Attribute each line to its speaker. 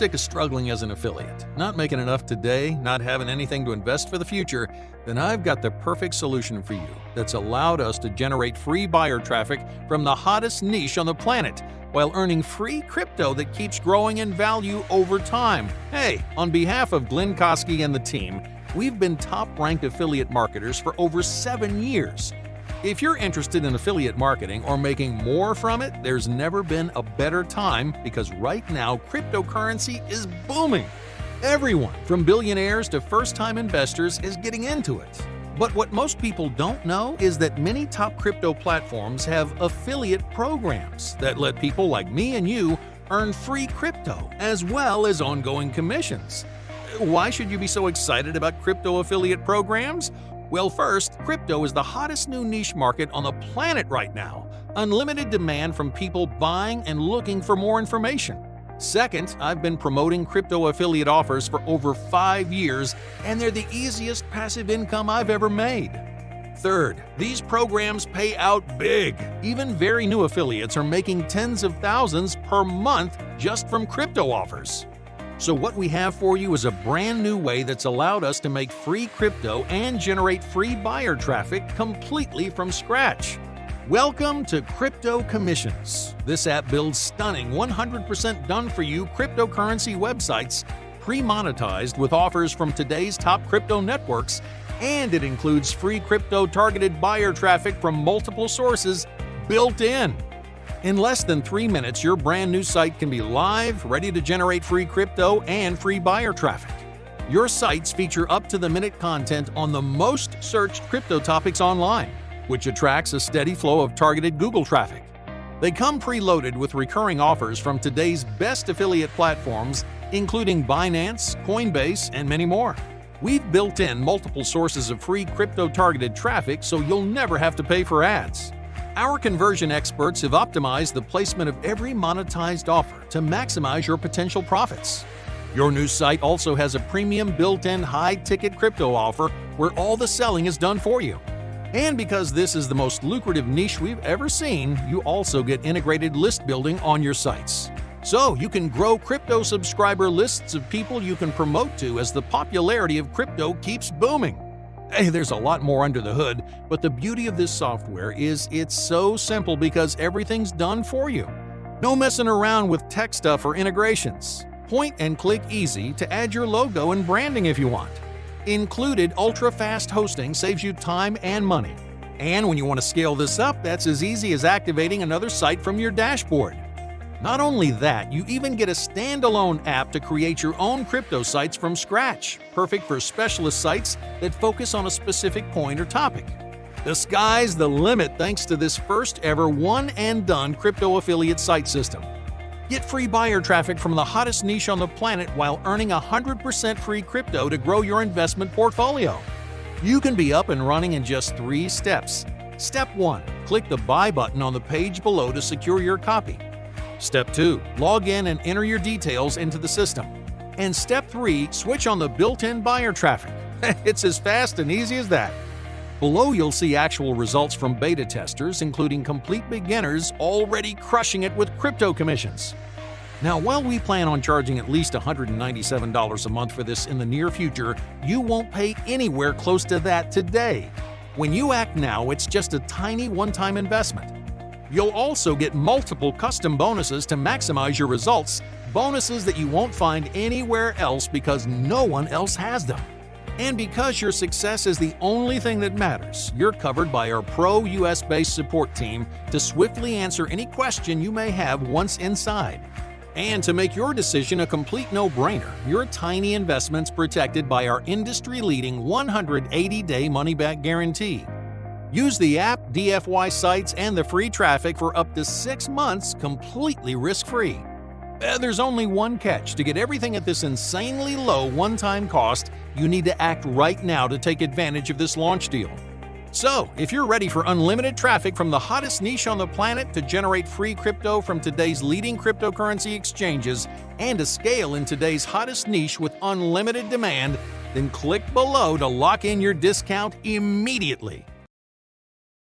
Speaker 1: sick of struggling as an affiliate, not making enough today, not having anything to invest for the future, then I've got the perfect solution for you that's allowed us to generate free buyer traffic from the hottest niche on the planet while earning free crypto that keeps growing in value over time. Hey, on behalf of Glenn Kosky and the team, we've been top-ranked affiliate marketers for over 7 years. If you're interested in affiliate marketing or making more from it, there's never been a better time because right now cryptocurrency is booming. Everyone from billionaires to first-time investors is getting into it. But what most people don't know is that many top crypto platforms have affiliate programs that let people like me and you earn free crypto as well as ongoing commissions. Why should you be so excited about crypto affiliate programs? Well, first, crypto is the hottest new niche market on the planet right now. Unlimited demand from people buying and looking for more information. Second, I've been promoting crypto affiliate offers for over 5 years, and they're the easiest passive income I've ever made. Third, these programs pay out big. Even very new affiliates are making tens of thousands per month just from crypto offers. So what we have for you is a brand new way that's allowed us to make free crypto and generate free buyer traffic completely from scratch. Welcome to CryptoCommissions. This app builds stunning 100% done-for-you cryptocurrency websites, pre-monetized with offers from today's top crypto networks, and it includes free crypto-targeted buyer traffic from multiple sources built in. In less than 3 minutes, your brand new site can be live, ready to generate free crypto and free buyer traffic. Your sites feature up-to-the-minute content on the most searched crypto topics online, which attracts a steady flow of targeted Google traffic. They come preloaded with recurring offers from today's best affiliate platforms, including Binance, Coinbase, and many more. We've built in multiple sources of free crypto-targeted traffic, so you'll never have to pay for ads. Our conversion experts have optimized the placement of every monetized offer to maximize your potential profits. Your new site also has a premium built-in high-ticket crypto offer where all the selling is done for you. And because this is the most lucrative niche we've ever seen, you also get integrated list building on your sites. So you can grow crypto subscriber lists of people you can promote to as the popularity of crypto keeps booming. Hey, there's a lot more under the hood, but the beauty of this software is it's so simple because everything's done for you. No messing around with tech stuff or integrations. Point and click easy to add your logo and branding if you want. Included ultra-fast hosting saves you time and money. And when you want to scale this up, that's as easy as activating another site from your dashboard. Not only that, you even get a standalone app to create your own crypto sites from scratch, perfect for specialist sites that focus on a specific point or topic. The sky's the limit thanks to this first ever one-and-done crypto affiliate site system. Get free buyer traffic from the hottest niche on the planet while earning 100% free crypto to grow your investment portfolio. You can be up and running in just 3 steps. Step 1. Click the Buy button on the page below to secure your copy. Step 2. Log in and enter your details into the system. And Step 3. Switch on the built-in buyer traffic. It's as fast and easy as that. Below you'll see actual results from beta testers, including complete beginners already crushing it with CryptoCommissions. Now, while we plan on charging at least $197 a month for this in the near future, you won't pay anywhere close to that today. When you act now, it's just a tiny one-time investment. You'll also get multiple custom bonuses to maximize your results, bonuses that you won't find anywhere else because no one else has them. And because your success is the only thing that matters, you're covered by our pro US-based support team to swiftly answer any question you may have once inside. And to make your decision a complete no-brainer, your tiny investment's protected by our industry-leading 180-day money-back guarantee. Use the app, DFY sites, and the free traffic for up to 6 months completely risk-free. There's only one catch. To get everything at this insanely low one-time cost, you need to act right now to take advantage of this launch deal. So, if you're ready for unlimited traffic from the hottest niche on the planet to generate free crypto from today's leading cryptocurrency exchanges and to scale in today's hottest niche with unlimited demand, then click below to lock in your discount immediately.